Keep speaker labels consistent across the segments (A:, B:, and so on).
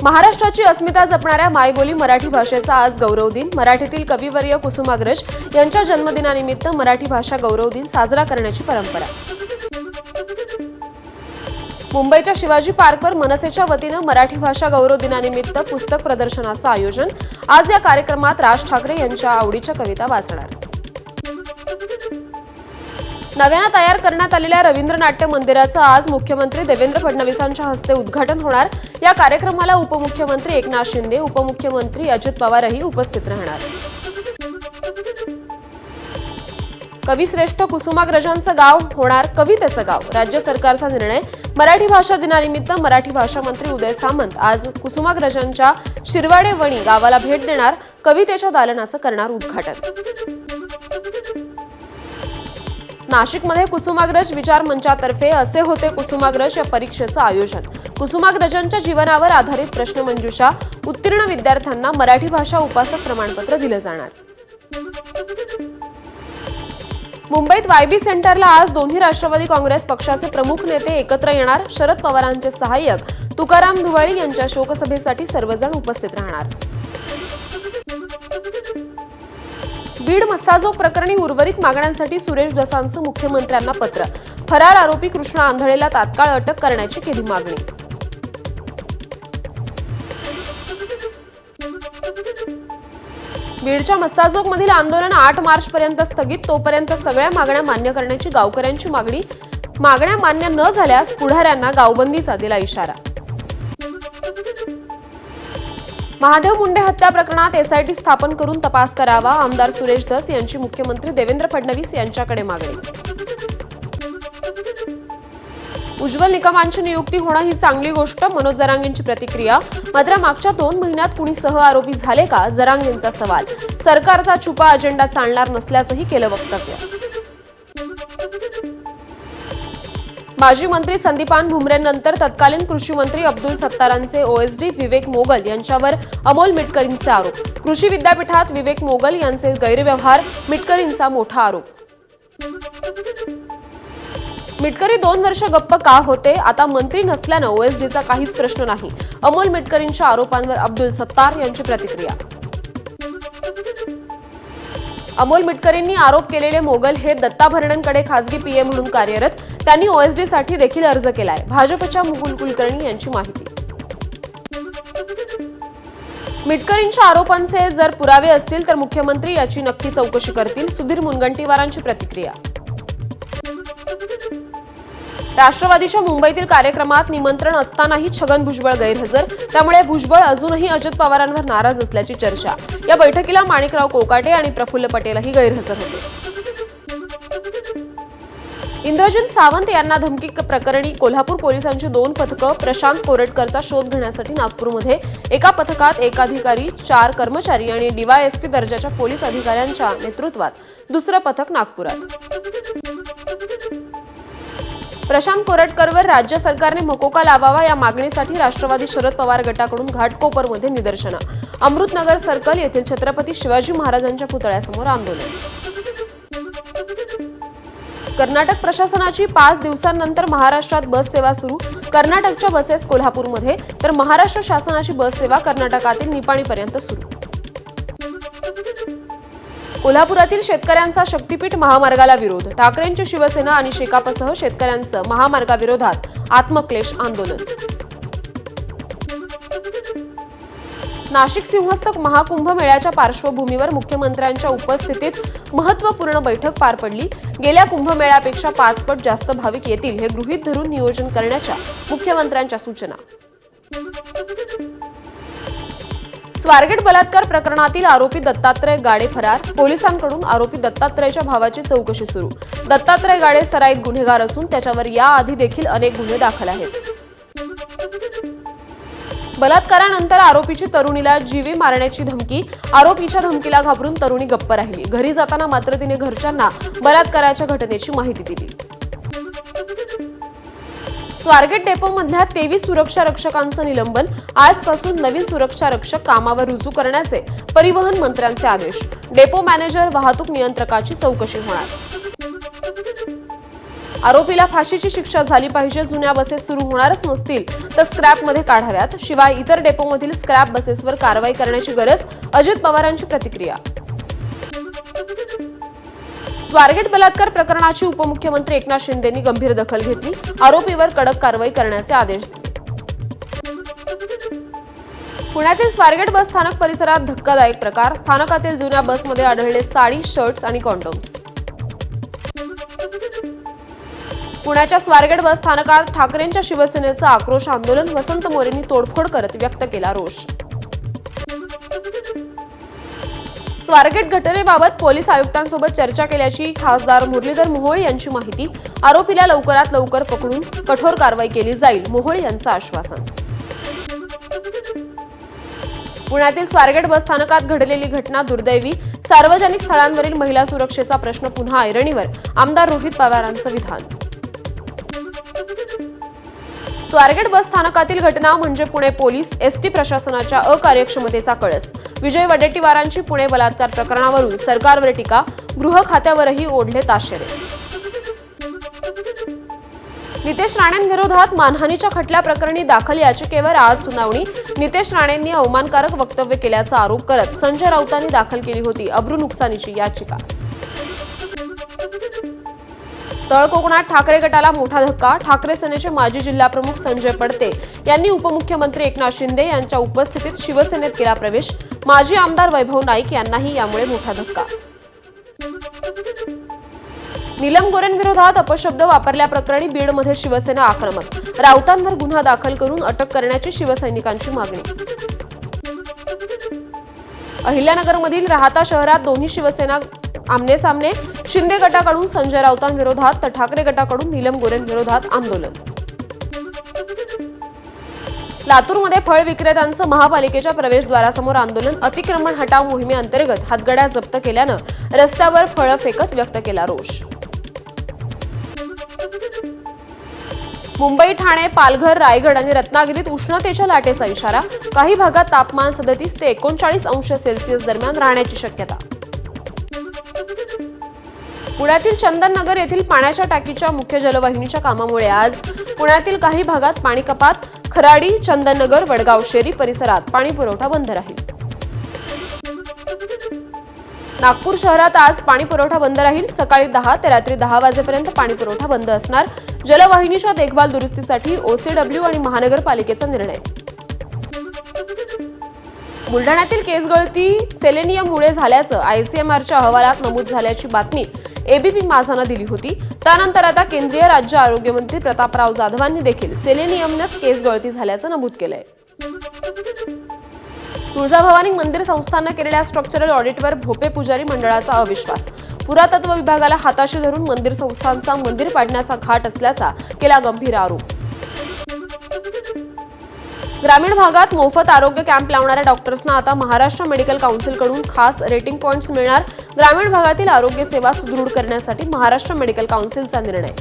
A: महाराष्ट्राची अस्मिता जपणाऱ्या मायबोली मराठी भाषेचा आज गौरव दिन। मराठीतील कविवर्य कुसुमाग्रज यांच्या जन्मदिनानिमित्त मराठी भाषा गौरव दिन साजरा करण्याची परंपरा। मुंबईच्या शिवाजी पार्कवर मनसेच्या वतीने मराठी भाषा गौरव दिनानिमित्त पुस्तक प्रदर्शनाचं आयोजन। आज या कार्यक्रमात राज ठाकरे यांच्या आवडीच्या कविता वाचणार। नव्याने तयार करण्यात आलेल्या रवींद्र नाट्य मंदिराचं आज मुख्यमंत्री देवेंद्र फडणवीसांच्या हस्ते उद्घाटन होणार। या कार्यक्रमाला उपमुख्यमंत्री एकनाथ शिंदे, उपमुख्यमंत्री अजित पवारही उपस्थित राहणार। कविश्रेष्ठ कुसुमाग्रजांचं गाव होणार कवितेचं गाव, राज्य सरकारचा निर्णय। मराठी भाषा दिनानिमित्त मराठी भाषा मंत्री उदय सामंत आज कुसुमाग्रजांच्या शिरवाडे वणी गावाला भेट देणार। कवितेच्या दालनाचं करणार उद्घाटन। नाशिकमध्ये कुसुमाग्रज विचार मंचातर्फे असे होते कुसुमाग्रज या परीक्षेचं आयोजन। कुसुमाग्रजांच्या जीवनावर आधारित प्रश्नमंजुषा, उत्तीर्ण विद्यार्थ्यांना मराठी भाषा उपासक प्रमाणपत्र दिले जाणार। मुंबईत वायबी सेंटरला आज दोन्ही राष्ट्रवादी काँग्रेस पक्षाचे प्रमुख नेते एकत्र येणार। शरद पवारांचे सहाय्यक तुकाराम धुवाळी यांच्या शोकसभेसाठी सर्वजण उपस्थित राहणार। बीड मस्साजोग प्रकरणी उर्वरित मागण्यांसाठी सुरेश धसांचं मुख्यमंत्र्यांना पत्र। फरार आरोपी कृष्णा आंधळेला तात्काळ अटक करण्याची केली मागणी। बीडच्या मस्साजोगमधील आंदोलन 8 मार्चपर्यंत स्थगित। तोपर्यंत सगळ्या मागण्या मान्य करण्याची गावकऱ्यांची मागणी। मागण्या मान्य न झाल्यास पुढाऱ्यांना गावबंदीचा दिला इशारा। महादेव मुंडे हत्या प्रकरणात एसआयटी स्थापन करून तपास करावा, आमदार सुरेश धस यांची मुख्यमंत्री देवेंद्र फडणवीस यांच्याकडे मागणी। उज्ज्वल निकमांची नियुक्ती होणं ही चांगली गोष्ट, मनोज जरांगेंची प्रतिक्रिया। मात्र मागच्या 2 महिन्यात कुणी सह आरोपी झाले का, जरांगेंचा सवाल। सरकारचा छुपा अजेंडा चालणार नसल्याचंही केलं वक्तव्य। माजी मंत्री संदीपान भुमरेंनंतर तत्कालीन कृषी मंत्री अब्दुल सत्तारांचे ओएसडी विवेक मोगल यांच्यावर अमोल मिटकरींचे आरोप। कृषी विद्यापीठात विवेक मोगल यांचे गैरव्यवहार, मिटकरींचा मोठा आरोप। मिटकरी 2 वर्ष गप्प का होते? आता मंत्री नसल्यानं ओएसडीचा काहीच प्रश्न नाही। अमोल मिटकरींच्या आरोपांवर अब्दुल सत्तार यांची प्रतिक्रिया। अमोल मिटकरींनी आरोप केलेले मोगल हे दत्ता भरणेंकडे खासगी पीए म्हणून कार्यरत। त्यांनी ओएसडीसाठी देखील अर्ज केलाय, भाजपच्या मुकुल कुलकर्णी यांची माहिती। मिटकरींच्या आरोपांचे जर पुरावे असतील तर मुख्यमंत्री याची नक्की चौकशी करतील, सुधीर मुनगंटीवारांची प्रतिक्रिया। राष्ट्रवादीच्या मुंबईतील कार्यक्रमात निमंत्रण असतानाही छगन भुजबळ गैरहजर, त्यामुळे भुजबळ अजूनही अजित पवारांवर नाराज असल्याची चर्चा। या बैठकीला माणिकराव कोकाटे आणि प्रफुल्ल पटेलही गैरहजर होते। इंद्रजित सावंत यांना धमकी प्रकरणी कोल्हापूर पोलिसांची 2 पथकं। प्रशांत कोरटकरचा शोध घेण्यासाठी नागपूरमध्ये एका पथकात 1 अधिकारी, 4 कर्मचारी आणि डीवायएसपी दर्जाच्या पोलीस अधिकाऱ्यांच्या नेतृत्वात दुसरं पथक नागपुरात। प्रशांत कोरटकरवर राज्य सरकारने मकोका लावावा या मागणीसाठी राष्ट्रवादी शरद पवार गटाकडून घाटकोपरमध्ये निदर्शनं। अमृतनगर सर्कल येथील छत्रपती शिवाजी महाराजांच्या पुतळ्यासमोर आंदोलन। कर्नाटक प्रशासनाची 5 दिवसांनंतर महाराष्ट्रात बस सेवा सुरू। कर्नाटकच्या बसेस कोल्हापूरमध्ये तर महाराष्ट्र शासनाची बस सेवा कर्नाटकातील निपाणीपर्यंत सुरू। कोल्हापुरातील शेतकऱ्यांचा शक्तीपीठ महामार्गाला विरोध। ठाकरेंची शिवसेना आणि शेकापसह शेतकऱ्यांचं महामार्गाविरोधात आत्मक्लेश आंदोलन। नाशिक सिंहस्थ महाकुंभ मेळ्याच्या पार्श्वभूमीवर मुख्यमंत्र्यांच्या उपस्थितीत महत्त्वपूर्ण बैठक पार पडली। गेल्या कुंभमेळ्यापेक्षा 5 पट जास्त भाविक येतील हे गृहीत धरून नियोजन करण्याच्या मुख्यमंत्र्यांच्या सूचना। स्वारगेट बलात्कार प्रकरणातील आरोपी दत्तात्रय गाडे फरार। पोलिसांकडून आरोपी दत्तात्रयच्या भावाची चौकशी सुरू। दत्तात्रय गाडे सराईत गुन्हेगार असून त्याच्यावर याआधी देखील अनेक गुन्हे दाखल आहेत। बलात्कारानंतर आरोपीची तरुणीला जीवे मारण्याची धमकी। आरोपीच्या धमकीला घाबरून तरुणी गप्प राहिली। घरी जाताना मात्र तिने घरच्यांना बलात्काराच्या घटनेची माहिती दिली। स्वारगेट डेपोमधल्या 23 सुरक्षा रक्षकांचं निलंबन। आजपासून नवीन सुरक्षा रक्षक कामावर रुजू करण्याचे परिवहन मंत्र्यांचे आदेश। डेपो मॅनेजर, वाहतूक नियंत्रकाची चौकशी होणार। आरोपीला फाशीची शिक्षा झाली पाहिजे. जुन्या बसेस सुरू होणारच नसतील तर स्क्रॅपमध्ये काढाव्यात. शिवाय इतर डेपोमधील स्क्रॅप बसेसवर कारवाई करण्याची गरज. अजित पवारांची प्रतिक्रिया. स्वारगेट बलात्कार प्रकरणाची उपमुख्यमंत्री एकनाथ शिंदेंनी गंभीर दखल घेतली. आरोपीवर कडक कारवाई करण्याचे आदेश दिले. पुण्यातील स्वारगेट बस स्थानक परिसरात धक्कादायक प्रकार. स्थानकातील जुन्या बसमध्ये आढळले साडी, शर्ट्स आणि कॉन्डोम्स. पुण्याच्या स्वारगेट बस स्थानकात ठाकरेंच्या शिवसेनेचं आक्रोश आंदोलन. वसंत मोरेंनी तोडफोड करत व्यक्त केला रोष. स्वारगेट घटनेबाबत पोलीस आयुक्तांसोबत चर्चा केल्याची खासदार मुरलीधर मोहोळ यांची माहिती. आरोपीला लवकरात लवकर पकडून कठोर कारवाई केली जाईल. मोहोळ यांचं आश्वासन. पुण्यातील स्वारगेट बस स्थानकात घडलेली घटना दुर्दैवी. सार्वजनिक स्थळांवरील महिला सुरक्षेचा प्रश्न पुन्हा ऐरणीवर. आमदार रोहित पवारांचं विधान. स्वारगेट बस स्थानकातील घटना म्हणजे पुणे पोलीस, एसटी प्रशासनाच्या अकार्यक्षमतेचा कळस. विजय वडेट्टीवारांची पुणे बलात्कार प्रकरणावरून सरकारवर टीका. गृह खात्यावरही ओढले ताशेरे. नितेश राणेंविरोधात मानहानीच्या खटल्या प्रकरणी दाखल याचिकेवर आज सुनावणी. नितेश राणेंनी अवमानकारक वक्तव्य केल्याचा आरोप करत संजय राऊतांनी दाखल केली होती अब्रू नुकसानीची याचिका. तळ कोकणात ठाकरे गटाला मोठा धक्का. ठाकरे सेनेचे माजी जिल्हाप्रमुख संजय पडते यांनी उपमुख्यमंत्री एकनाथ शिंदे यांच्या उपस्थितीत शिवसेनेत केला प्रवेश. माजी आमदार वैभव नाईक यांनाही यामुळे मोठा धक्का. नीलम गोरेंविरोधात अपशब्द वापरल्याप्रकरणी बीडमध्ये शिवसेना आक्रमक. राऊतांवर गुन्हा दाखल करून अटक करण्याची शिवसैनिकांची मागणी. अहिल्यानगरमधील राहाता शहरात दोन्ही शिवसेना आमनेसामने. शिंदे गटाकडून संजय राऊतांविरोधात तर ठाकरे गटाकडून नीलम गोरेंविरोधात आंदोलन. लातूरमध्ये फळ विक्रेत्यांचं महापालिकेच्या प्रवेशद्वारासमोर आंदोलन. अतिक्रमण हटाव मोहिमेअंतर्गत हातगड्या जप्त केल्यानं रस्त्यावर फळं फेकत व्यक्त केला रोष. मुंबई, ठाणे, पालघर, रायगड आणि रत्नागिरीत उष्णतेच्या लाटेचा इशारा. काही भागात तापमान 37 ते 39 अंश सेल्सिअस दरम्यान राहण्याची शक्यता. पुण्यातील चंदननगर येथील पाण्याच्या टाकीच्या मुख्य जलवाहिनीच्या कामामुळे आज पुण्यातील काही भागात पाणी कपात. खराडी, चंदननगर, वडगाव शेरी परिसरात पाणी पुरवठा बंद राहील. नागपूर शहरात आज पाणी पुरवठा बंद राहील. सकाळी 10 ते रात्री 10 वाजेपर्यंत पाणी पुरवठा बंद असणार. जलवाहिनीच्या देखभाल दुरुस्तीसाठी OCW आणि महानगरपालिकेचा निर्णय. बुलढाण्यातील केस गळती सेलेनियममुळे झाल्याचं ICMRच्या अहवालात नमूद झाल्याची बातमी ABP माझानं दिली होती. त्यानंतर आता केंद्रीय राज्य आरोग्यमंत्री प्रतापराव जाधवांनी देखील सेलेनियमनंच केस गळती झाल्याचं नमूद केलंय. तुळजाभवानी मंदिर संस्थाननं केलेल्या स्ट्रक्चरल ऑडिटवर भोपे पुजारी मंडळाचा अविश्वास. पुरातत्व विभागाला हाताशी धरून मंदिर संस्थांचा मंदिर पाडण्याचा घाट असल्याचा केला गंभीर आरोप. ग्रामीण भागात मोफत आरोग्य कॅम्प लावणाऱ्या डॉक्टर्सना आता महाराष्ट्र मेडिकल काउन्सिलकडून खास रेटिंग पॉइंट्स मिळणार. ग्रामीण भागातील आरोग्य सेवा सुदृढ करण्यासाठी महाराष्ट्र मेडिकल काउन्सिलचा निर्णय.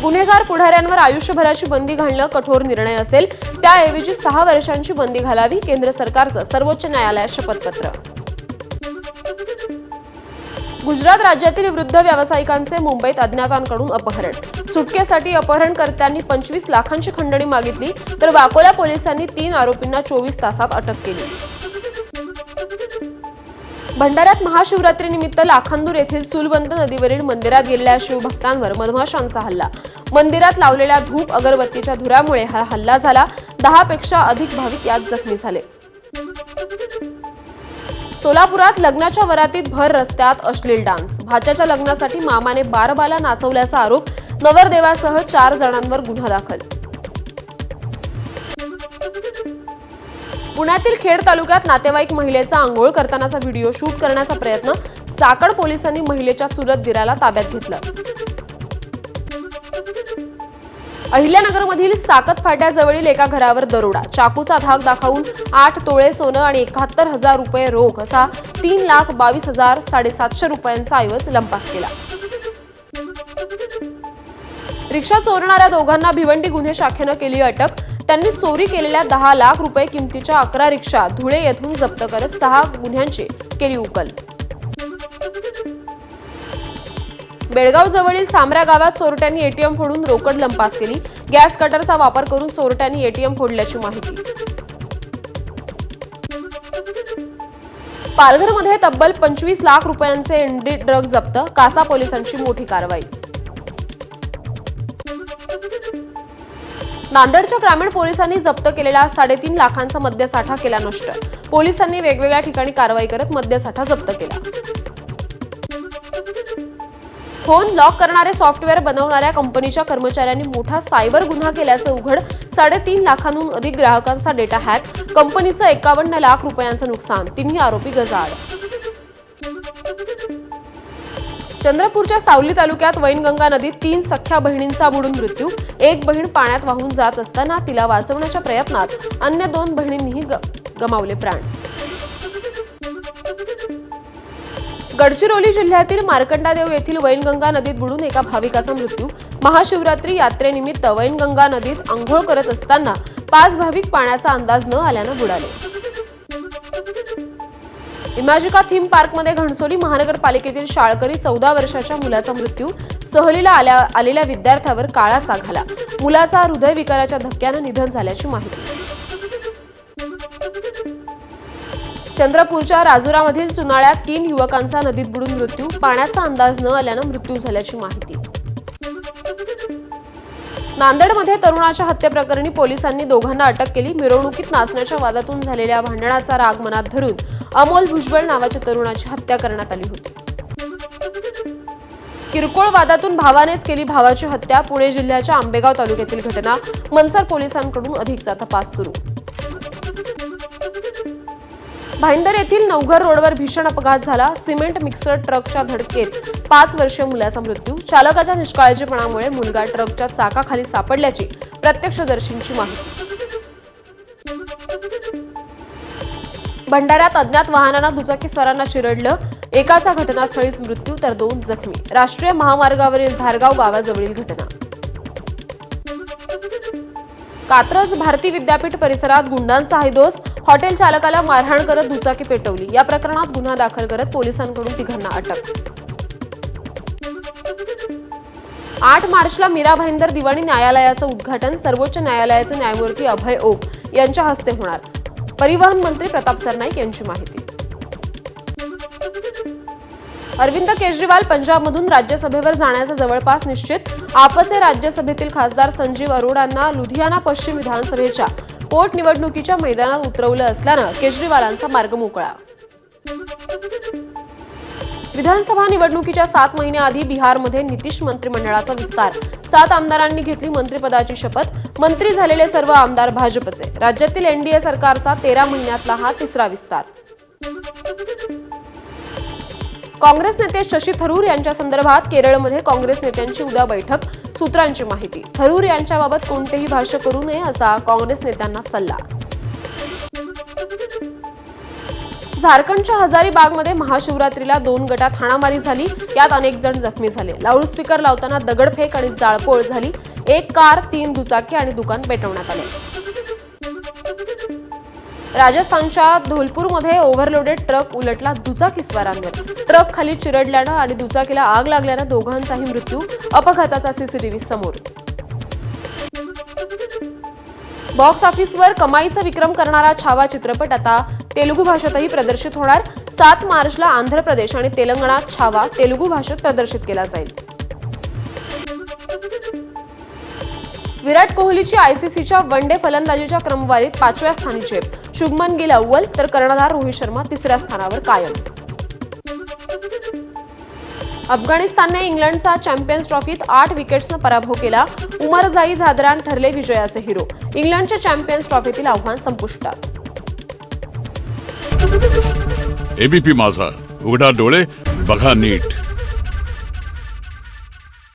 A: गुन्हेगार पुढाऱ्यांवर आयुष्यभराची बंदी घालणं कठोर निर्णय असेल. त्याऐवजी 6 वर्षांची बंदी घालावी. केंद्र सरकारचं सर्वोच्च न्यायालयात शपथपत्र. गुजरात राज्यातील वृद्ध व्यावसायिकांचे मुंबईत अज्ञातांकडून अपहरण. सुटकेसाठी अपहरणकर्त्यांनी 25 लाखांची खंडणी मागितली तर वाकोला पोलिसांनी 3 आरोपींना 24 तासात अटक केली. भंडाऱ्यात महाशिवरात्रीनिमित्त लाखांदूर येथील सुलबंत नदीवरील मंदिरात गेलेल्या शिवभक्तांवर मधमाशांचा हल्ला. मंदिरात लावलेल्या धूप अगरबत्तीच्या धुरामुळे हा हल्ला झाला. 10 पेक्षा अधिक भाविक यात जखमी झाले. सोलापुरात लग्नाच्या वरातीत भर रस्त्यात अश्लील डान्स. भाच्याच्या लग्नासाठी मामाने बारबाला नाचवल्याचा आरोप. नवरदेवासह 4 जणांवर गुन्हा दाखल. पुण्यातील खेड तालुक्यात नातेवाईक महिलेचा आंघोळ करतानाचा व्हिडिओ शूट करण्याचा प्रयत्न. चाकण पोलिसांनी महिलेच्या चुलत दिराला ताब्यात घेतलं. अहिल्यानगरमधील साकत फाट्याजवळील एका घरावर दरोडा. चाकूचा धाक दाखवून 8 तोळे सोनं आणि 71,000 रुपये रोख असा 3,22,750 रुपयांचा ऐवज लंपास केला. रिक्षा चोरणाऱ्या दोघांना भिवंडी गुन्हे शाखेनं केली अटक. त्यांनी चोरी केलेल्या 10 लाख रुपये किमतीच्या 11 रिक्षा धुळे येथून जप्त करत 6 गुन्ह्यांची केली उकल. बेळगाव जवळील सामरा गावात चोरट्यांनी एटीएम फोडून रोकड लंपास केली। गॅस कटरचा वापर करून चोरट्यांनी एटीएम फोडल्याची माहिती। पालघरमध्ये तब्बल 25 लाख रुपयांचे एनडी ड्रग्ज जप्त, कासा पोलिसांची मोठी कारवाई। नांदेडच्या ग्रामीण पोलिसांनी जप्त केलेला 3.5 लाखांचा मद्यसाठा केला नष्ट। पोलिसांनी वेगवेगळ्या ठिकाणी कारवाई करत मद्यसाठा जप्त केला। फोन लॉक करणारे सॉफ्टवेअर बनवणाऱ्या कंपनीच्या कर्मचाऱ्यांनी मोठा सायबर गुन्हा केल्याचं उघड। 3.5 लाखांहून अधिक ग्राहकांचा डेटा हॅक, कंपनीचं 51 लाख रुपयांचं नुकसान, तिन्ही आरोपी गजाआड। चंद्रपूरच्या सावली तालुक्यात वैनगंगा नदीत 3 सख्ख्या बहिणींचा बुडून मृत्यू। एक बहीण पाण्यात वाहून जात असताना तिला वाचवण्याच्या प्रयत्नात अन्य 2 बहिणींनीही गमावले प्राण। गडचिरोली जिल्ह्यातील मार्कंडादेव येथील वैनगंगा नदीत बुडून एका भाविकाचा मृत्यू। महाशिवरात्री यात्रेनिमित्त वैनगंगा नदीत अंघोळ करत असताना 5 भाविक पाण्याचा अंदाज न आल्यानं बुडाले। इमॅजिका थीम पार्कमध्ये घणसोली महानगरपालिकेतील शाळकरी 14 वर्षाच्या मुलाचा मृत्यू। सहलीला आलेल्या विद्यार्थ्यावर काळाचा घाला, मुलाचा हृदयविकाराच्या धक्क्यानं निधन झाल्याची माहिती। चंद्रपूरच्या राजुरामधील चुनाळ्यात 3 युवकांचा नदीत बुडून मृत्यू। पाण्याचा अंदाज न आल्यानं मृत्यू झाल्याची माहिती। नांदेडमध्ये तरुणाच्या हत्येप्रकरणी पोलिसांनी दोघांना अटक केली। मिरवणुकीत नाचण्याच्या वादातून झालेल्या भांडणाचा राग मनात धरून अमोल भुजबळ नावाच्या तरुणाची हत्या करण्यात आली होती। किरकोळ वादातून भावानेच केली भावाची हत्या। पुणे जिल्ह्याच्या आंबेगाव तालुक्यातील घटना। मनसर पोलिसांकडून अधिकचा तपास सुरू। भाईंदर येथील नवघर रोडवर भीषण अपघात झाला। सिमेंट मिक्सर ट्रकच्या धडकेत 5 वर्षीय मुलाचा मृत्यू। चालकाच्या निष्काळजीपणामुळे मुलगा ट्रकच्या चाकाखाली सापडल्याची प्रत्यक्षदर्शींची माहिती। भंडाऱ्यात अज्ञात वाहनानं दुचाकीस्वारांना चिरडलं। एकाचा घटनास्थळीच मृत्यू तर 2 जखमी। राष्ट्रीय महामार्गावरील धारगाव गावाजवळील घटना। कात्रज भारती विद्यापीठ परिसरात गुंडांचा हैदोस। हॉटेल चालकाला मारहाण करत दुचाकी पेटवली। या प्रकरणात गुन्हा दाखल करत पोलिसांकडून तिघांना अटक। 8 मार्चला मीरा भाईंदर दिवाणी न्यायालयाचं उद्घाटन सर्वोच्च न्यायालयाचे न्यायमूर्ती अभय ओक यांच्या हस्ते होणार। परिवहन मंत्री प्रताप सरनाईक यांची माहिती। अरविंद केजरीवाल पंजाबमधून राज्यसभेवर जाण्याचा जवळपास निश्चित। आपचे राज्यसभेतील खासदार संजीव अरोडांना लुधियाना पश्चिम विधानसभेच्या पोटनिवडणुकीच्या मैदानात उतरवलं असल्यानं केजरीवालांचा मार्ग मोकळा। विधानसभा निवडणुकीच्या 7 महिन्याआधी बिहारमध्ये नितीश मंत्रिमंडळाचा विस्तार। 7 आमदारांनी घेतली मंत्रिपदाची शपथ। मंत्री झालेले सर्व आमदार भाजपचे। राज्यातील एनडीए सरकारचा 13 महिन्यातला हा 3रा विस्तार। काँग्रेस नेते शशी थरूर यांच्या संदर्भात केरळमध्ये काँग्रेस नेत्यांची उद्या बैठक। सूत्रांची माहिती। थरूर यांच्याबाबत कोणतेही भाष्य करू नये असा काँग्रेस नेत्यांना सल्ला। झारखंडच्या हजारीबागमध्ये महाशिवरात्रीला 2 गटात हाणामारी झाली। यात अनेक जण जखमी झाले। लाऊडस्पीकर लावताना दगडफेक आणि जाळपोळ झाली। 1 कार, 3 दुचाकी आणि दुकान पेटवण्यात आले। राजस्थानच्या धौलपूरमध्ये ओव्हरलोडेड ट्रक उलटला दुचाकीस्वारांवर। ट्रक खाली चिरडल्यानं आणि दुचाकीला आग लागल्यानं दोघांचाही मृत्यू। अपघाताचा सीसीटीव्ही समोर। बॉक्स ऑफिसवर कमाईचा विक्रम करणारा छावा चित्रपट आता तेलुगू भाषेतही प्रदर्शित होणार। 7 मार्चला आंध्र प्रदेश आणि तेलंगणात छावा तेलुगू भाषेत प्रदर्शित केला जाईल। विराट कोहलीची आयसीसीच्या वन डे फलंदाजीच्या क्रमवारीत 5व्या स्थानी झेप। शुभमन गिल अव्वल तर कर्णधार रोहित शर्मा 3ऱ्या स्थानावर कायम। अफगाणिस्तानने इंग्लंडचा चॅम्पियन्स ट्रॉफीत 8 विकेट्सनं पराभव केला। उमर जाईद हादरान ठरले विजयाचे हिरो। इंग्लंडच्या चॅम्पियन्स ट्रॉफीतील आव्हान संपुष्टात।
B: एबीपी माझा, उघडा डोळे बघा नीट।